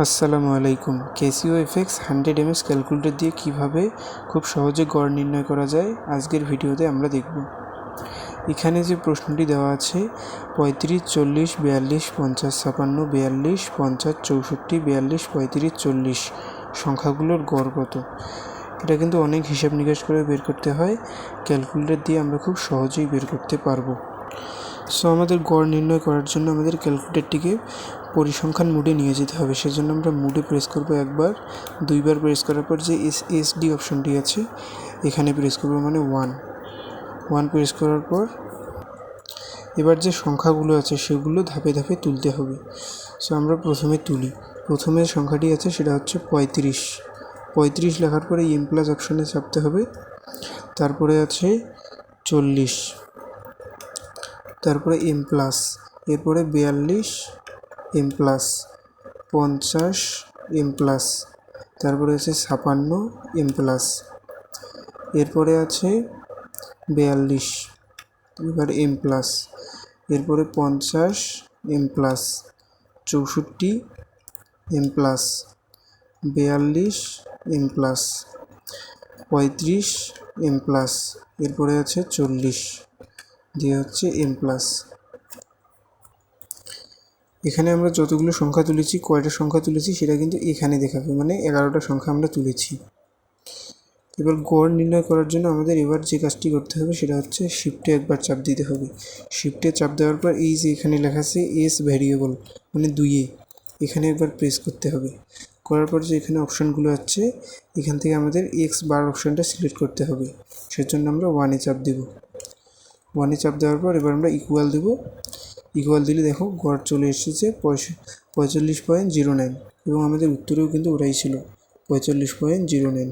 আসসালামু আলাইকুম। Casio FX 100 ms calculator দিয়ে কিভাবে খুব সহজে গড় নির্ণয় করা যায় আজকের ভিডিওতে আমরা দেখব। এখানে যে প্রশ্নটি দেওয়া আছে 35, 40, 42, 50, 56, 42, 50, 64, 42, 35, 40 সংখ্যাগুলোর গড় কত। এটা কিন্তু অনেক হিসাব নিকাশ করে বের করতে হয়, ক্যালকুলেটর দিয়ে আমরা খুব সহজেই বের করতে পারবো। সো আমাদের গড় নির্ণয় করার জন্য আমাদের ক্যালকুলেটরটিকে পরিসংখ্যান মোডে নিয়ে যেতে হবে। সেজন্য আমরা মোডে প্রেস করব একবার, দুইবার প্রেস করার পর যে এসডি অপশনটি আছে এখানে প্রেস করব, মানে 1 প্রেস করার পর এবার যে সংখ্যাগুলো আছে সেগুলো ধাপে ধাপে তুলতে হবে। সো আমরা প্রথমে তুলি। প্রথমে সংখ্যাটি আছে সেটা হচ্ছে 35 লেখার পরে এম প্লাস অপশনে চাপতে হবে। তারপরে আছে 40, তারপরে এম প্লাস, এরপরে 42 এম প্লাস, 50 এম প্লাস, তারপরে আছে 56 এম প্লাস, এরপরে আছে 42, এবার এম প্লাস, এরপরে 50 M plus, 64 M plus, 42 M plus, 35 M plus, এরপরে আছে 40 দিয়ে হচ্ছে এম প্লাস। এখানে আমরা যতগুলো সংখ্যা তুলেছি, কয়টা সংখ্যা তুলেছি সেটা কিন্তু এখানে দেখাবে, মানে 11টা সংখ্যা আমরা তুলেছি। এবার গড় নির্ণয় করার জন্য আমাদের এবার যে কাজটি করতে হবে সেটা হচ্ছে শিফটে একবার চাপ দিতে হবে। শিফটে চাপ দেওয়ার পর এই যে এখানে লেখা আছে এস ভ্যারিয়েবল, মানে 2 এখানে একবার প্রেস করতে হবে। করার পর যে এখানে অপশানগুলো আছে এখান থেকে আমাদের এক্স বার অপশানটা সিলেক্ট করতে হবে। সেজন্য আমরা 1 চাপ দেব। 1 চাপ দেওয়ার পর এবার আমরা ইকুয়াল দেব। ইকুয়াল দিলে দেখো গড় চলে এসেছে 45.09 এবং আমাদের উত্তরেও কিন্তু ওটাই ছিল 45.09।